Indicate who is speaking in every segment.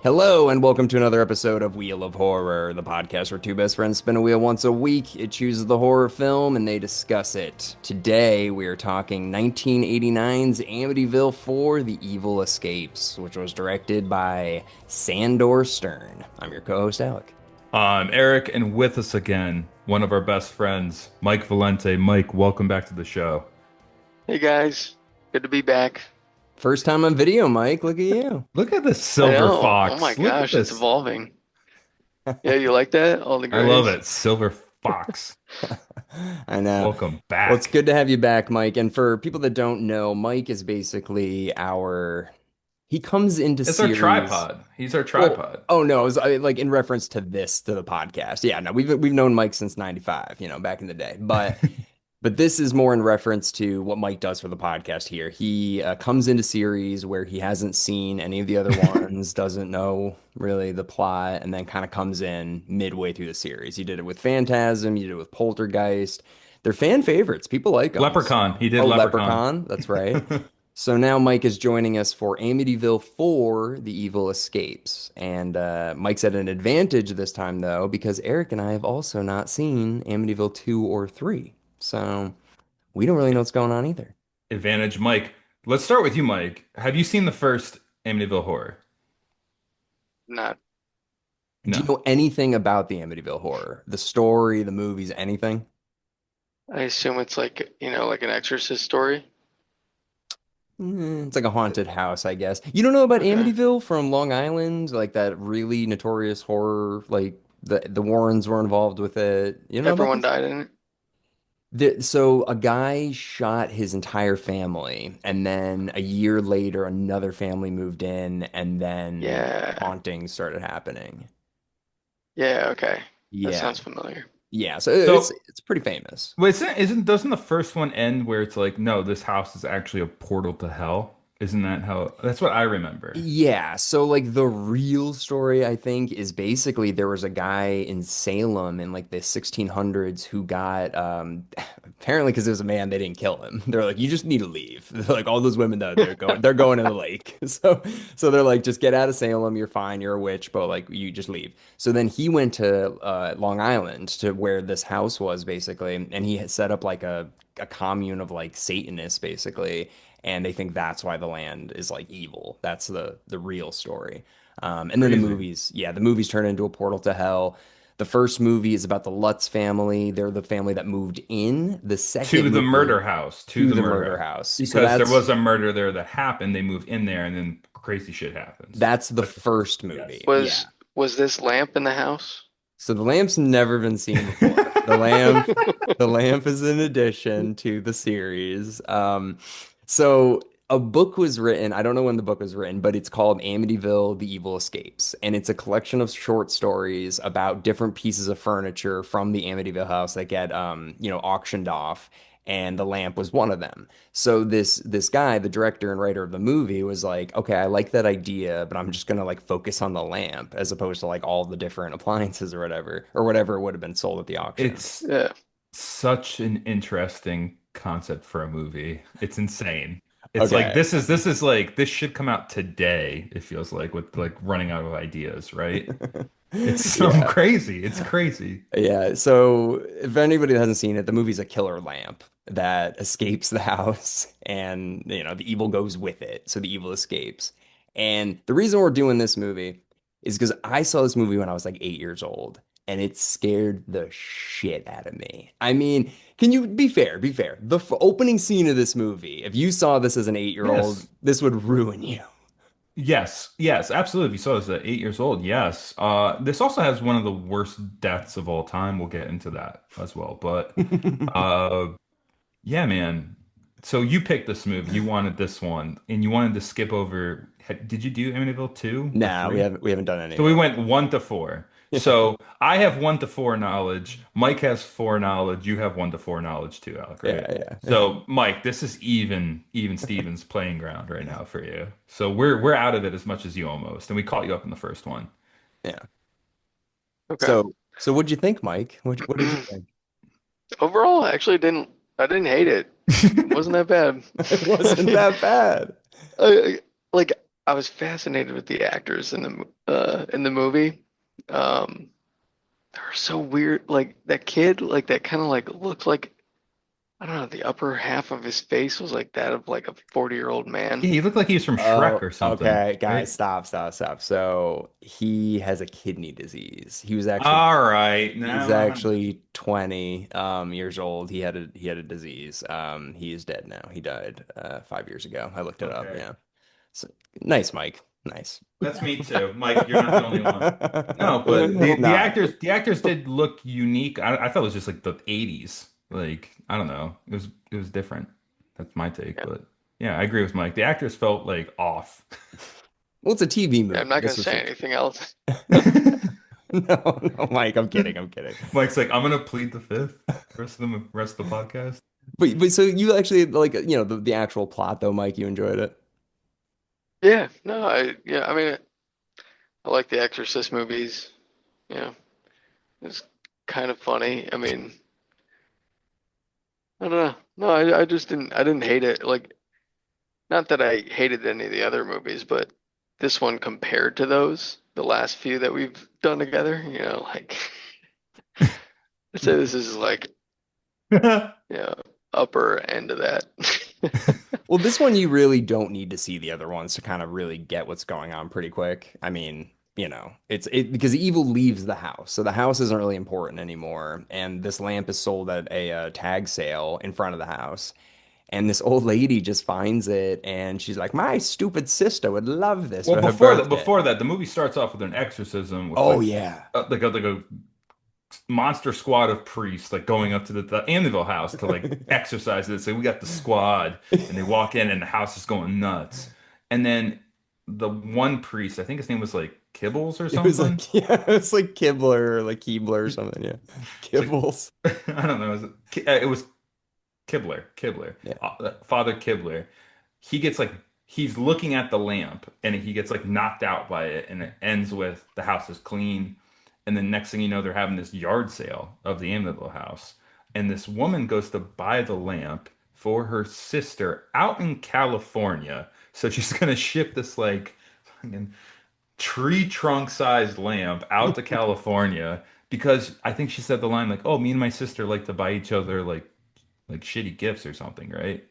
Speaker 1: Hello, and welcome to another episode of Wheel of Horror, the podcast where two best friends spin a wheel once a week. It chooses the horror film and they discuss it. Today, we are talking 1989's Amityville 4 The Evil Escapes, which was directed by Sandor Stern. I'm your co host, Alec.
Speaker 2: I'm Eric, and with us again, one of our best friends, Mike Valente. Mike, welcome back to the show.
Speaker 3: Hey guys, good to be back.
Speaker 1: First time on video, Mike. Look at you.
Speaker 2: Look at this
Speaker 3: I
Speaker 2: silver
Speaker 3: know. Oh my
Speaker 2: fox. Look at
Speaker 3: gosh, it's
Speaker 2: this.
Speaker 3: evolving. Yeah, you like that? All the
Speaker 2: I love
Speaker 3: grays?
Speaker 2: it. Silver fox.
Speaker 1: I know.
Speaker 2: Welcome
Speaker 1: Well, it's
Speaker 2: back.
Speaker 1: good to have you back, Mike. And for people that don't know, Mike is basically he comes into
Speaker 2: It's our
Speaker 1: series.
Speaker 2: tripod. He's our
Speaker 1: Well,
Speaker 2: tripod.
Speaker 1: oh no, like in reference to the podcast. Yeah, no, we've known Mike since '95, back in the day. But this is more in reference to what Mike does for the podcast here. He comes into series where he hasn't seen any of the other ones, doesn't know really the plot, and then kind of comes in midway through the series. You did it with Phantasm, you did it with Poltergeist. They're fan favorites. People like them.
Speaker 2: Leprechaun. He did
Speaker 1: Oh,
Speaker 2: Leprechaun.
Speaker 1: Leprechaun, that's right. So now Mike is joining us for Amityville 4, The Evil Escapes. And Mike's at an advantage this time, though, because Eric and I have also not seen Amityville 2 or 3. So we don't really know what's going on either.
Speaker 2: Advantage, Mike. Let's start with you, Mike. Have you seen the first Amityville Horror?
Speaker 3: Not.
Speaker 1: Do you
Speaker 2: No.
Speaker 1: know anything about the Amityville horror? The story, the movies, anything?
Speaker 3: I assume it's like, like an Exorcist story.
Speaker 1: It's like a haunted house, I guess. You don't know about
Speaker 3: Okay.
Speaker 1: Amityville from Long Island, like that really notorious horror, like the Warrens were involved with it. You don't know about
Speaker 3: Everyone
Speaker 1: this?
Speaker 3: died in it.
Speaker 1: So a guy shot his entire family, and then a year later, another family moved in, and then
Speaker 3: Yeah.
Speaker 1: hauntings started happening.
Speaker 3: Yeah, okay. That
Speaker 1: Yeah,
Speaker 3: sounds familiar.
Speaker 1: yeah. So
Speaker 2: So,
Speaker 1: it's pretty famous.
Speaker 2: wait, doesn't the first one end where it's like, no, this house is actually a portal to hell? Isn't that how? That's what I remember.
Speaker 1: Yeah, so like the real story, I think, is basically there was a guy in Salem in like the 1600s who got apparently because it was a man, they didn't kill him. They're like, you just need to leave. They're like all those women that they're going in the lake. So they're like, just get out of Salem, you're fine, you're a witch, but like you just leave. So then he went to Long Island to where this house was basically, and he had set up like a commune of like Satanists basically, and they think that's why the land is like evil. That's the real story. And then
Speaker 2: Crazy.
Speaker 1: the movies turn into a portal to hell. The first movie is about the Lutz family. They're the family that moved in. The second
Speaker 2: To the
Speaker 1: movie
Speaker 2: murder house, to
Speaker 1: to
Speaker 2: the
Speaker 1: the
Speaker 2: murder
Speaker 1: murder
Speaker 2: house.
Speaker 1: house. So
Speaker 2: Because there was a murder there that happened, they move in there and then crazy shit happens.
Speaker 1: that's the
Speaker 2: That's the
Speaker 1: first
Speaker 2: first,
Speaker 1: movie.
Speaker 2: yes.
Speaker 1: Yeah.
Speaker 3: Was this lamp in the house?
Speaker 1: So the lamp's never been seen before. The lamp is an addition to the series. So a book was written. I don't know when the book was written, but it's called Amityville: The Evil Escapes, and it's a collection of short stories about different pieces of furniture from the Amityville house that get, auctioned off. And the lamp was one of them. So this guy, the director and writer of the movie, was like, okay, I like that idea, but I'm just gonna like focus on the lamp as opposed to like all the different appliances or whatever would have been sold at the auction.
Speaker 2: It's
Speaker 3: Yeah.
Speaker 2: such an interesting concept for a movie. It's insane. It's like
Speaker 1: Okay.
Speaker 2: this is like this should come out today, it feels like, with like running out of ideas, right? It's so
Speaker 1: Yeah.
Speaker 2: crazy. It's crazy.
Speaker 1: Yeah. So if anybody hasn't seen it, the movie's a killer lamp that escapes the house and the evil goes with it. So the evil escapes. And the reason we're doing this movie is because I saw this movie when I was like 8 years old and it scared the shit out of me. I mean, can you be fair? Be fair. The opening scene of this movie, if you saw this as an 8-year-old,
Speaker 2: Yes.
Speaker 1: this would ruin you.
Speaker 2: Yes, yes, absolutely. If you saw this at 8 years old, yes. This also has one of the worst deaths of all time. We'll get into that as well. But uh, yeah, man. So you picked this movie. You wanted this one, and you wanted to skip over. Did you do Amityville 2 or
Speaker 1: Nah,
Speaker 2: 3?
Speaker 1: we haven't done any
Speaker 2: So
Speaker 1: of
Speaker 2: we
Speaker 1: them.
Speaker 2: went 1 to 4. So I have 1 to 4 knowledge. Mike has 4 knowledge. You have 1 to 4 knowledge too, Alec, right?
Speaker 1: Yeah, yeah.
Speaker 2: So Mike, this is even Stevens playing ground right now for you. So we're out of it as much as you almost, and we caught you up in the first one.
Speaker 1: Yeah.
Speaker 3: Okay.
Speaker 1: So what'd you think, Mike? What did you think?
Speaker 3: Overall, I didn't hate it. Wasn't that bad.
Speaker 1: It wasn't that bad.
Speaker 3: I, like I was fascinated with the actors in the movie. Um, they were so weird. Like that kid, like that kind of like looked like I don't know. The upper half of his face was like that of like a 40-year-old
Speaker 2: Yeah,
Speaker 3: man.
Speaker 2: he looked like he was from Shrek
Speaker 1: Oh,
Speaker 2: or something,
Speaker 1: okay, guys,
Speaker 2: right?
Speaker 1: stop, stop, stop. So he has a kidney disease.
Speaker 2: All right.
Speaker 1: He's
Speaker 2: Now I'm
Speaker 1: actually 20 years old. He had a disease. He is dead now. He died 5 years ago. I looked it up.
Speaker 2: okay.
Speaker 1: Yeah. So nice, Mike. Nice.
Speaker 2: That's me too. Mike, you're not the only one. No, but
Speaker 1: Nah.
Speaker 2: the actors did look unique. I thought it was just like the 80s. Like, I don't know. It was different. That's my take,
Speaker 3: Yeah.
Speaker 2: but yeah, I agree with Mike. The actors felt like off.
Speaker 1: Well, it's a TV
Speaker 3: I'm
Speaker 1: movie.
Speaker 3: not gonna
Speaker 1: This was
Speaker 3: say
Speaker 1: a
Speaker 3: anything else.
Speaker 1: no, no, Mike. I'm kidding. I'm kidding.
Speaker 2: Mike's like, I'm gonna plead the fifth. Rest of the podcast.
Speaker 1: But so you actually like the actual plot though, Mike. You enjoyed it.
Speaker 3: Yeah, no, yeah, I mean, I like the Exorcist movies. Yeah, it's kind of funny. I mean, I don't know. No, I just I didn't hate it. Like, not that I hated any of the other movies, but this one compared to those, the last few that we've done together, like, I'd say this is like, yeah, upper end of that.
Speaker 1: Well, this one you really don't need to see the other ones to kind of really get what's going on pretty quick. I mean, it's because evil leaves the house, so the house isn't really important anymore. And this lamp is sold at a tag sale in front of the house. And this old lady just finds it, and she's like, "My stupid sister would love this
Speaker 2: Well,
Speaker 1: for her birthday."
Speaker 2: before that, the movie starts off with an exorcism with
Speaker 1: Oh yeah,
Speaker 2: like a monster squad of priests like going up to the Amityville house to like exercise it. So we got the squad, and they walk in, and the house is going nuts. And then the one priest, I think his name was like Kibbles or
Speaker 1: it was
Speaker 2: something.
Speaker 1: like yeah, it was like Kibler or like Keebler or something. Yeah,
Speaker 2: It's like
Speaker 1: Kibbles.
Speaker 2: I don't know. It was Kibler,
Speaker 1: Yeah,
Speaker 2: Father Kibler. He gets like he's looking at the lamp and he gets like knocked out by it, and it ends with the house is clean. And then next thing you know, they're having this yard sale of the Amityville house, and this woman goes to buy the lamp for her sister out in California. So she's gonna ship this like fucking tree trunk sized lamp out to California because I think she said the line like, "Oh, me and my sister like to buy each other like shitty gifts or something, right?"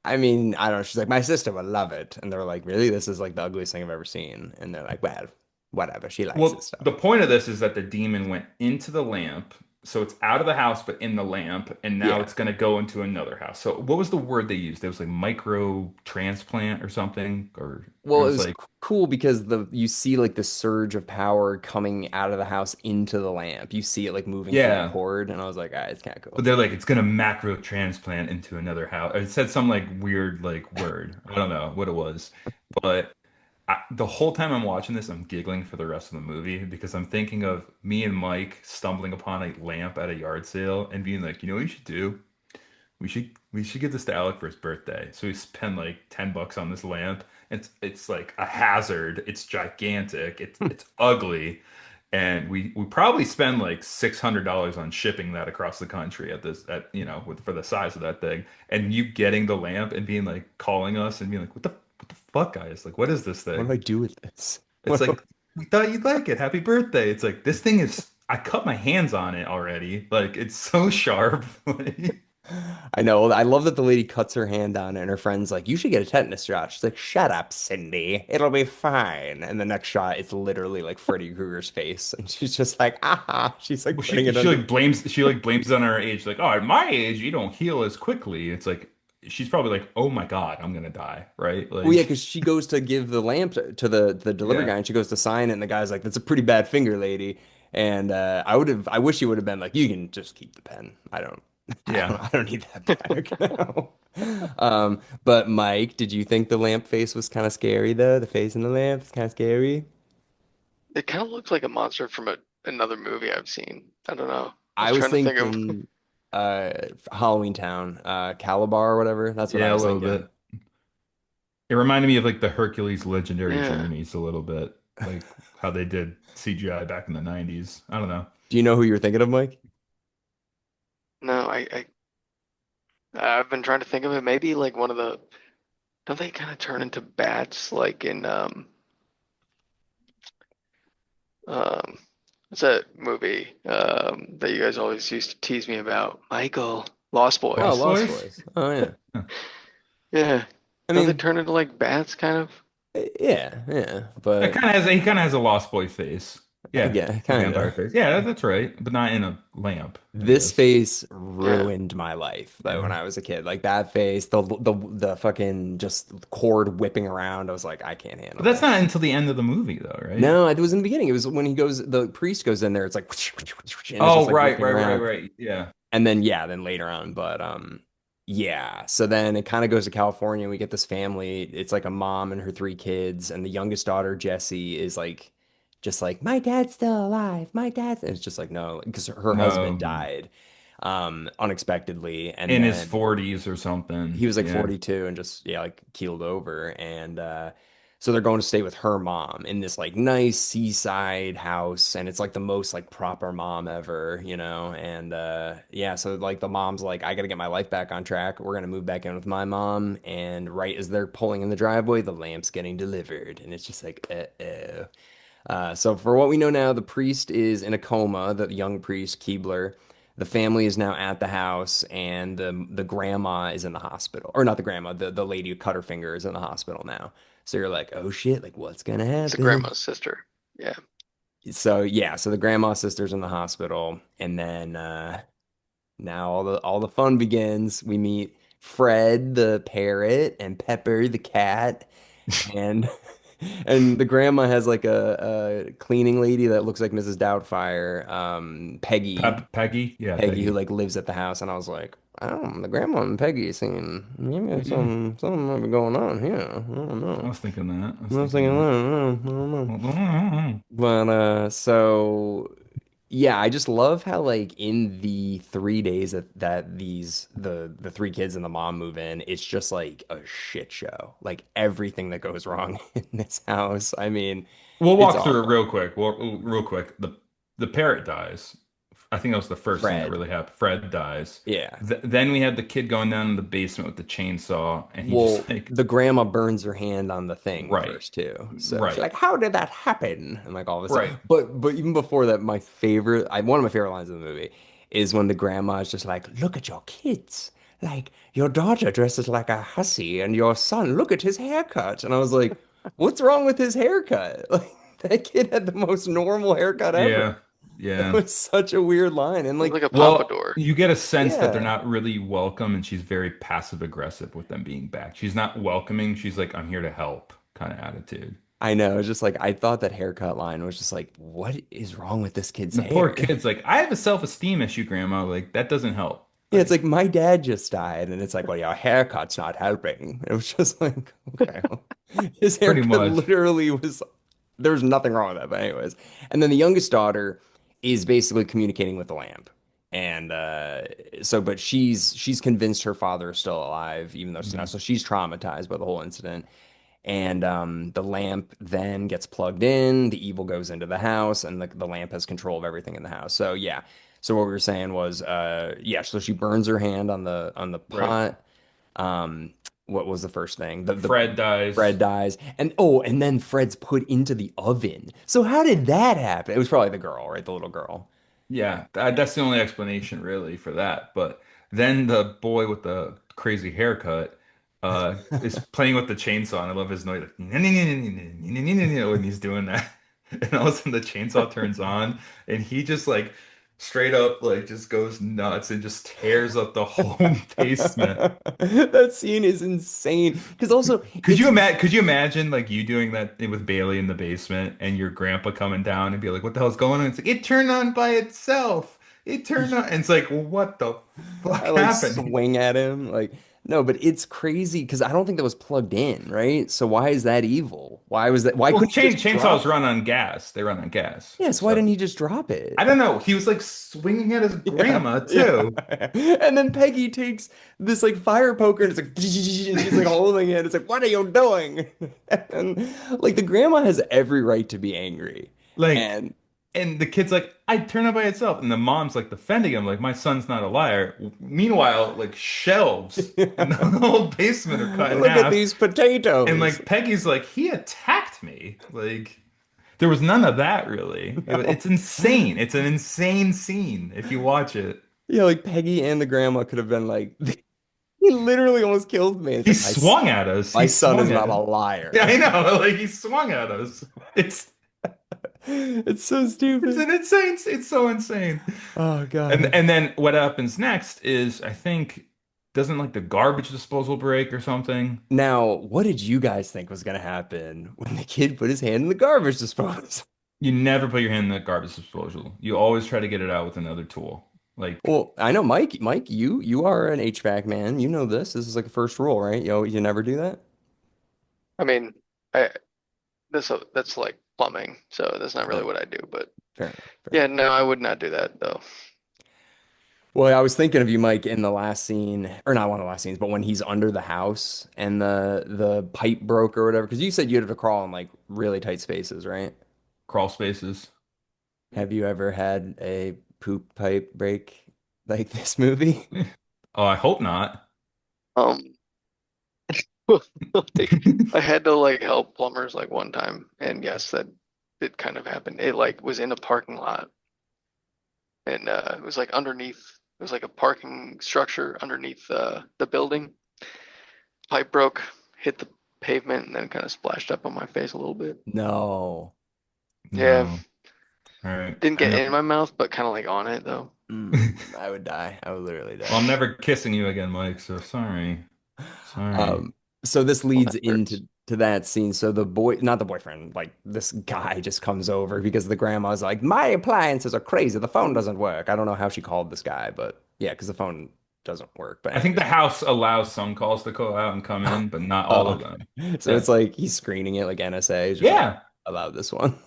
Speaker 1: I mean, I don't know. She's like, my sister would love it, and they're like, really, this is like the ugliest thing I've ever seen. And they're like, well, whatever. She likes it
Speaker 2: Well,
Speaker 1: stuff.
Speaker 2: the point of this is that the demon went into the lamp, so it's out of the house but in the lamp, and now
Speaker 1: Yeah.
Speaker 2: it's going to go into another house. So what was the word they used? It was like micro transplant or something, or it
Speaker 1: Well, it
Speaker 2: was
Speaker 1: was
Speaker 2: like
Speaker 1: cool because the you see like the surge of power coming out of the house into the lamp. You see it like moving through the
Speaker 2: yeah.
Speaker 1: cord, and I was like, ah, it's kind of
Speaker 2: But
Speaker 1: cool.
Speaker 2: they're like it's gonna macro transplant into another house. It said some like weird like word. I don't know what it was, but the whole time I'm watching this, I'm giggling for the rest of the movie because I'm thinking of me and Mike stumbling upon a lamp at a yard sale and being like, you know what you should do? We should give this to Alec for his birthday. So we spend like $10 on this lamp. It's like a hazard. It's gigantic. It's ugly. And we probably spend like $600 on shipping that across the country at this at for the size of that thing. And you getting the lamp and being like calling us and being like, what the fuck, guys? Like, what is this
Speaker 1: What
Speaker 2: thing?
Speaker 1: do I do with this?
Speaker 2: It's like we thought you'd like it. Happy birthday. It's like this thing is I cut my hands on it already. Like it's so sharp.
Speaker 1: I know. I love that the lady cuts her hand on it, and her friend's like, "You should get a tetanus shot." She's like, "Shut up, Cindy. It'll be fine." And the next shot, it's literally like Freddy Krueger's face, and she's just like, "Ah!" She's like
Speaker 2: Well,
Speaker 1: putting it under.
Speaker 2: she like blames it on her age, like, oh, at my age, you don't heal as quickly. It's like she's probably like, oh my God, I'm gonna die, right?
Speaker 1: Well, yeah,
Speaker 2: Like,
Speaker 1: because she goes to give the lamp to the delivery
Speaker 2: yeah,
Speaker 1: guy, and she goes to sign it, and the guy's like, "That's a pretty bad finger, lady." And I wish he would have been like, "You can just keep the pen. I don't,
Speaker 2: yeah.
Speaker 1: I don't need that back now." But Mike, did you think the lamp face was kind of scary though? The face in the lamp is kind of scary.
Speaker 3: It kind of looks like a monster from another movie I've seen. I don't know. I was
Speaker 1: I was
Speaker 3: trying to think of.
Speaker 1: thinking, uh, Halloween Town, Calabar or whatever. That's what I
Speaker 2: Yeah, a
Speaker 1: was
Speaker 2: little
Speaker 1: thinking.
Speaker 2: bit. It reminded me of like the Hercules Legendary
Speaker 3: Yeah.
Speaker 2: Journeys a little bit, like how they did CGI back in the 90s. I don't know.
Speaker 1: Do you know who you're thinking of, Mike?
Speaker 3: No, I've been trying to think of it. Maybe like one of the don't they kind of turn into bats like in um what's that movie that you guys always used to tease me about? Michael, Lost
Speaker 1: Oh,
Speaker 2: Lost
Speaker 3: Boys.
Speaker 1: Lost
Speaker 2: Boys?
Speaker 1: Boys. Oh yeah.
Speaker 2: Huh.
Speaker 3: Yeah.
Speaker 1: I
Speaker 3: Don't they
Speaker 1: mean,
Speaker 3: turn into like bats kind of?
Speaker 1: yeah, yeah,
Speaker 2: It
Speaker 1: but
Speaker 2: kind of has he kind of has a Lost Boy face. Yeah,
Speaker 1: again,
Speaker 2: a
Speaker 1: kind
Speaker 2: vampire
Speaker 1: of.
Speaker 2: face. Yeah, that's right, but not in a lamp, I
Speaker 1: This
Speaker 2: guess.
Speaker 1: face
Speaker 3: Yeah.
Speaker 1: ruined my life, like
Speaker 2: Yeah.
Speaker 1: when I was a kid. Like that face, the fucking just cord whipping around. I was like, I can't
Speaker 2: But
Speaker 1: handle
Speaker 2: that's
Speaker 1: this.
Speaker 2: not until the end of the movie, though, right?
Speaker 1: No, it was in the beginning. It was when he goes, the priest goes in there. It's like, and it's just
Speaker 2: Oh,
Speaker 1: like
Speaker 2: right,
Speaker 1: whipping
Speaker 2: right, right,
Speaker 1: around.
Speaker 2: right. Yeah.
Speaker 1: And then yeah, then later on, but yeah. So then it kind of goes to California. We get this family. It's like a mom and her three kids, and the youngest daughter, Jessie, is like just like, my dad's still alive. My dad's and it's just like no, because her husband
Speaker 2: No,
Speaker 1: died unexpectedly. And
Speaker 2: in his
Speaker 1: then
Speaker 2: 40s or something.
Speaker 1: he was like
Speaker 2: Yeah.
Speaker 1: 42 and just yeah like keeled over and so they're going to stay with her mom in this like nice seaside house and it's like the most like proper mom ever, you know, and yeah, so like the mom's like, I gotta get my life back on track, we're gonna move back in with my mom, and right as they're pulling in the driveway the lamp's getting delivered and it's just like uh-oh. So for what we know now, the priest is in a coma, the young priest, Keebler. The family is now at the house, and the grandma is in the hospital. Or not the grandma, the lady who cut her finger is in the hospital now. So you're like, oh shit, like what's gonna
Speaker 3: It's a
Speaker 1: happen?
Speaker 3: grandma's sister. Yeah.
Speaker 1: So yeah, so the grandma sister's in the hospital, and then now all the fun begins. We meet Fred the parrot and Pepper the cat, and and the grandma has like a cleaning lady that looks like Mrs. Doubtfire,
Speaker 2: Peggy? Yeah,
Speaker 1: Peggy who
Speaker 2: Peggy.
Speaker 1: like lives at the house, and I was like, I don't know, the grandma and Peggy seem maybe
Speaker 2: Yeah,
Speaker 1: something might be going on here. I don't
Speaker 2: I
Speaker 1: know.
Speaker 2: was thinking that. I was
Speaker 1: I was
Speaker 2: thinking
Speaker 1: thinking,
Speaker 2: that.
Speaker 1: I don't know. But so yeah, I just love how like in the 3 days that the three kids and the mom move in, it's just like a shit show. Like everything that goes wrong in this house. I mean,
Speaker 2: We'll
Speaker 1: it's
Speaker 2: walk through it
Speaker 1: awful.
Speaker 2: real quick. Well, real quick. The parrot dies. I think that was the first thing that
Speaker 1: Fred.
Speaker 2: really happened. Fred dies.
Speaker 1: Yeah.
Speaker 2: Then we had the kid going down in the basement with the chainsaw, and he just
Speaker 1: Well,
Speaker 2: like,
Speaker 1: the grandma burns her hand on the thing
Speaker 2: right,
Speaker 1: first too. So she's
Speaker 2: right,
Speaker 1: like, "How did that happen?" And like all of a
Speaker 2: right.
Speaker 1: sudden, but even before that, one of my favorite lines in the movie is when the grandma is just like, "Look at your kids. Like your daughter dresses like a hussy, and your son, look at his haircut." And I was like, "What's wrong with his haircut?" Like that kid had the most normal haircut ever.
Speaker 2: Yeah,
Speaker 1: That
Speaker 2: yeah.
Speaker 1: was such a weird line, and
Speaker 3: It's
Speaker 1: like,
Speaker 3: like a
Speaker 2: Well,
Speaker 3: pompadour.
Speaker 2: you get a sense that they're
Speaker 1: yeah.
Speaker 2: not really welcome, and she's very passive aggressive with them being back. She's not welcoming. She's like, I'm here to help kind of attitude.
Speaker 1: I know. It's just like I thought that haircut line was just like, what is wrong with this kid's
Speaker 2: And the poor
Speaker 1: hair?
Speaker 2: kid's like, I have a self-esteem issue, Grandma. Like, that doesn't help.
Speaker 1: Yeah, it's like
Speaker 2: Like,
Speaker 1: my dad just died, and it's like, well, your haircut's not helping. It was just like, okay, well, his
Speaker 2: pretty
Speaker 1: haircut
Speaker 2: much.
Speaker 1: literally was. There was nothing wrong with that, but anyways. And then the youngest daughter is basically communicating with the lamp, and but she's convinced her father is still alive, even though she's not.
Speaker 2: Mhm.
Speaker 1: So she's traumatized by the whole incident. And the lamp then gets plugged in, the evil goes into the house, and the lamp has control of everything in the house. So yeah. So what we were saying was yeah, so she burns her hand on the
Speaker 2: Right.
Speaker 1: pot. Um, what was the first thing? The
Speaker 2: Fred dies.
Speaker 1: Fred dies. And oh, and then Fred's put into the oven. So how did that happen? It was probably the girl, right? The little girl.
Speaker 2: Yeah, that's the only explanation really for that. But then the boy with the crazy haircut is playing with the chainsaw, and I love his noise like, when he's doing that. And all of a sudden the chainsaw turns on, and he just like straight up like just goes nuts and just tears up the whole basement.
Speaker 1: That scene is insane. Because also it's
Speaker 2: Could you imagine like you doing that with Bailey in the basement and your grandpa coming down and be like, "What the hell's going on?" It's like it turned on by itself. It turned on, and it's like, what the fuck
Speaker 1: I like
Speaker 2: happened?
Speaker 1: swing at him. Like, no, but it's crazy because I don't think that was plugged in, right? So why is that evil? Why was that? Why
Speaker 2: Well,
Speaker 1: couldn't he just
Speaker 2: chainsaws
Speaker 1: drop it?
Speaker 2: run on gas. They run on gas.
Speaker 1: Yes, why
Speaker 2: So
Speaker 1: didn't he just drop
Speaker 2: I
Speaker 1: it?
Speaker 2: don't know. He was like swinging at his
Speaker 1: Yeah,
Speaker 2: grandma
Speaker 1: yeah.
Speaker 2: too.
Speaker 1: And then Peggy takes this like fire poker and it's like, and she's like holding it. It's like, what are you doing? And like the grandma has every right to be angry.
Speaker 2: Like
Speaker 1: And
Speaker 2: And the kid's like, I'd turn it by itself. And the mom's like defending him, like, my son's not a liar. Meanwhile, like shelves in the whole basement are cut in
Speaker 1: Look at
Speaker 2: half.
Speaker 1: these
Speaker 2: And
Speaker 1: potatoes.
Speaker 2: like Peggy's like, he attacked me. Like there was none of that really. It's insane. It's an insane scene if you watch it.
Speaker 1: Yeah, like Peggy and the grandma could have been like, he literally almost killed me. It's
Speaker 2: He
Speaker 1: like,
Speaker 2: swung at us.
Speaker 1: my
Speaker 2: He
Speaker 1: son is
Speaker 2: swung
Speaker 1: not
Speaker 2: at
Speaker 1: a
Speaker 2: us. Yeah,
Speaker 1: liar.
Speaker 2: I know. Like he swung at us.
Speaker 1: It's so
Speaker 2: It's
Speaker 1: stupid.
Speaker 2: an insane. It's so insane.
Speaker 1: Oh
Speaker 2: And
Speaker 1: God.
Speaker 2: and then what happens next is I think doesn't like the garbage disposal break or something.
Speaker 1: Now, what did you guys think was gonna happen when the kid put his hand in the garbage disposal?
Speaker 2: You never put your hand in the garbage disposal. You always try to get it out with another tool. Like
Speaker 1: Well, I know Mike, you are an HVAC man. You know this. This is like a first rule, right? You never do that?
Speaker 3: I mean, I that's like plumbing, so that's not really
Speaker 1: Oh,
Speaker 3: what I do. But
Speaker 1: fair enough. Fair
Speaker 3: yeah,
Speaker 1: enough.
Speaker 3: no, I would not do that though.
Speaker 1: Well, I was thinking of you, Mike, in the last scene, or not one of the last scenes, but when he's under the house and the pipe broke or whatever, because you said you had to crawl in like really tight spaces, right?
Speaker 2: crawl spaces.
Speaker 1: Have you ever had a poop pipe break like this movie?
Speaker 2: Oh, I hope not.
Speaker 3: Um, like I had to like help plumbers like one time, and yes, that did kind of happen. It like was in a parking lot, and it was like underneath. It was like a parking structure underneath the building. Pipe broke, hit the pavement, and then kind of splashed up on my face a little bit.
Speaker 1: No.
Speaker 3: Yeah,
Speaker 2: No. All right.
Speaker 3: didn't
Speaker 2: I
Speaker 3: get
Speaker 2: know.
Speaker 3: in my mouth, but kind of like on it though.
Speaker 1: I would die. I would literally
Speaker 2: Well, I'm
Speaker 1: die.
Speaker 2: never kissing you again, Mike, so sorry. Sorry.
Speaker 1: Um, so this
Speaker 3: Well,
Speaker 1: leads
Speaker 3: that hurts.
Speaker 1: into that scene. So the boy, not the boyfriend, like this guy just comes over because the grandma's like, my appliances are crazy. The phone doesn't work. I don't know how she called this guy, but yeah, because the phone doesn't work. But
Speaker 2: I think
Speaker 1: anyways.
Speaker 2: the house allows some calls to go out and come in, but not all
Speaker 1: Oh,
Speaker 2: of them.
Speaker 1: okay. So it's
Speaker 2: Yeah.
Speaker 1: like he's screening it like NSA. He's just like,
Speaker 2: Yeah.
Speaker 1: allow this one.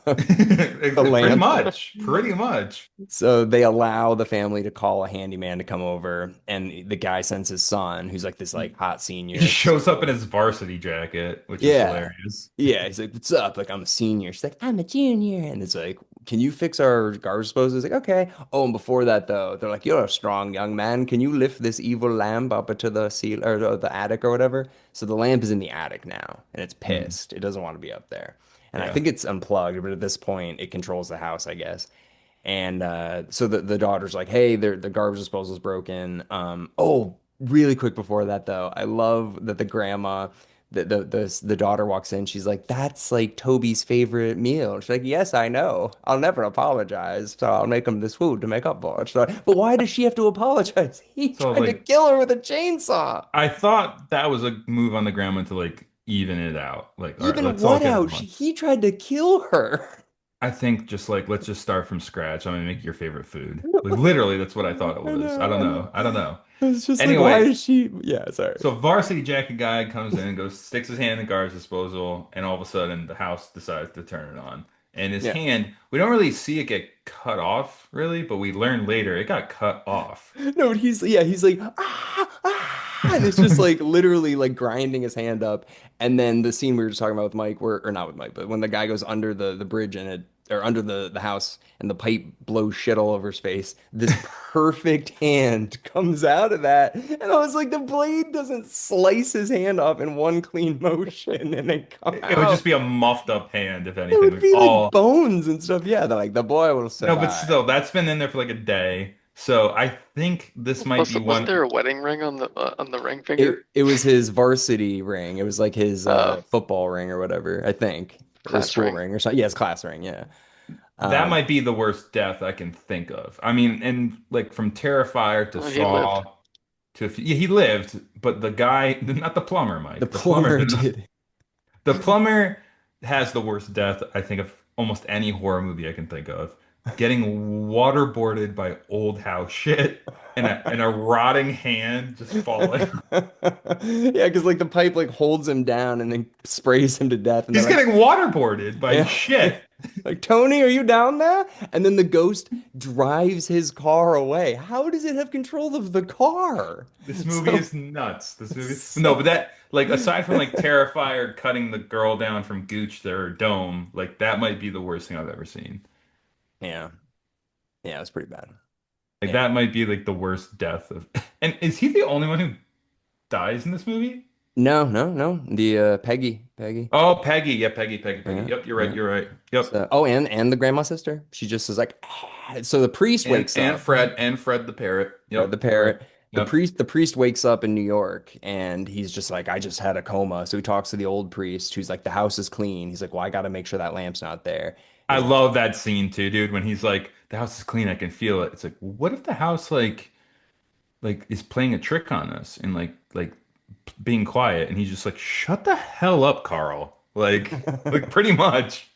Speaker 1: The
Speaker 2: Pretty
Speaker 1: lamp.
Speaker 2: much. Pretty much.
Speaker 1: So they allow the family to call a handyman to come over, and the guy sends his son, who's like this like hot
Speaker 2: He
Speaker 1: senior.
Speaker 2: shows up in his varsity jacket, which is
Speaker 1: Yeah.
Speaker 2: hilarious.
Speaker 1: Yeah. He's like, what's up? Like, I'm a senior. She's like, I'm a junior. And it's like, can you fix our garbage disposal? He's like, okay. Oh, and before that, though, they're like, you're a strong young man. Can you lift this evil lamp up into the seal or the attic or whatever? So the lamp is in the attic now, and it's
Speaker 2: Mm,
Speaker 1: pissed. It doesn't want to be up there. And I
Speaker 2: yeah.
Speaker 1: think it's unplugged, but at this point, it controls the house, I guess. And so the daughter's like, hey, the garbage disposal's broken. Oh, really quick before that though, I love that the grandma, the daughter walks in. She's like, that's like Toby's favorite meal. She's like, yes, I know. I'll never apologize. So I'll make him this food to make up for it. She's like, but why does she have to apologize? He
Speaker 2: So
Speaker 1: tried to
Speaker 2: like
Speaker 1: kill her with a chainsaw.
Speaker 2: I thought that was a move on the grandma to like even it out. Like, all right,
Speaker 1: Even
Speaker 2: let's all
Speaker 1: what
Speaker 2: get
Speaker 1: out?
Speaker 2: along.
Speaker 1: He tried to kill her.
Speaker 2: I think just like let's just start from scratch. I'm gonna make your favorite food. Like literally, that's what I thought it
Speaker 1: I
Speaker 2: was. I
Speaker 1: know,
Speaker 2: don't
Speaker 1: I know.
Speaker 2: know. I don't know.
Speaker 1: It's just like, why
Speaker 2: Anyway,
Speaker 1: is she? Yeah, sorry.
Speaker 2: so varsity jacket guy comes in, goes, sticks his hand in the garbage disposal, and all of a sudden the house decides to turn it on. And his
Speaker 1: Yeah.
Speaker 2: hand, we don't really see it get cut off, really, but we learn later it got cut off.
Speaker 1: No, but he's like and it's just like literally like grinding his hand up. And then the scene we were just talking about with Mike, where or not with Mike, but when the guy goes under the bridge and it or under the house and the pipe blows shit all over his face, this perfect hand comes out of that. And I was like, the blade doesn't slice his hand off in one clean motion and then come
Speaker 2: It would just
Speaker 1: out.
Speaker 2: be a muffed up hand, if
Speaker 1: It
Speaker 2: anything.
Speaker 1: would
Speaker 2: Like
Speaker 1: be like
Speaker 2: all
Speaker 1: bones and stuff. Yeah, they're like the boy will
Speaker 2: no, but
Speaker 1: survive.
Speaker 2: still, that's been in there for like a day. So I think this might
Speaker 3: Plus,
Speaker 2: be
Speaker 3: wasn't
Speaker 2: one.
Speaker 3: there a wedding ring on the ring
Speaker 1: It
Speaker 3: finger?
Speaker 1: it was his varsity ring. It was like his
Speaker 3: Uh,
Speaker 1: football ring or whatever, I think, or his
Speaker 3: class
Speaker 1: school
Speaker 3: ring.
Speaker 1: ring or something. Yeah, his class ring. Yeah.
Speaker 2: That
Speaker 1: Um,
Speaker 2: might be the worst death I can think of. I mean, and like from Terrifier to
Speaker 3: Oh, he lived.
Speaker 2: Saw to yeah, he lived, but the guy, not the plumber,
Speaker 1: the
Speaker 2: Mike. The plumber
Speaker 1: plumber
Speaker 2: did not.
Speaker 1: did.
Speaker 2: The plumber has the worst death I think of almost any horror movie I can think of. Getting waterboarded by old house shit and a rotting hand just falling.
Speaker 1: Yeah, because like the pipe like holds him down and then sprays him to death, and they're
Speaker 2: He's
Speaker 1: like,
Speaker 2: getting waterboarded by
Speaker 1: yeah,
Speaker 2: shit.
Speaker 1: like Tony, are you down there? And then the ghost drives his car away. How does it have control of the car?
Speaker 2: This movie
Speaker 1: So,
Speaker 2: is nuts. This movie. No,
Speaker 1: so
Speaker 2: but that like aside from like Terrifier cutting the girl down from Gooch to her dome, like that might be the worst thing I've ever seen.
Speaker 1: Yeah. Yeah, it was pretty bad.
Speaker 2: Like
Speaker 1: Yeah.
Speaker 2: that might be like the worst death of. And is he the only one who dies in this movie?
Speaker 1: No, no, no. The Peggy.
Speaker 2: Oh, Peggy. Yeah, Peggy.
Speaker 1: Yeah,
Speaker 2: Yep, you're right.
Speaker 1: yeah.
Speaker 2: You're right. Yep.
Speaker 1: So, oh, and the grandma sister. She just is like, "Ah." So the priest wakes up.
Speaker 2: And Fred the parrot.
Speaker 1: Fred the
Speaker 2: Yep, you're right.
Speaker 1: parrot.
Speaker 2: Yep.
Speaker 1: The priest wakes up in New York and he's just like, I just had a coma. So he talks to the old priest who's like, the house is clean. He's like, well, I got to make sure that lamp's not there.
Speaker 2: I
Speaker 1: He's like,
Speaker 2: love that scene too, dude, when he's like, the house is clean, I can feel it. It's like, what if the house like is playing a trick on us and like being quiet and he's just like, shut the hell up, Carl. Like pretty much,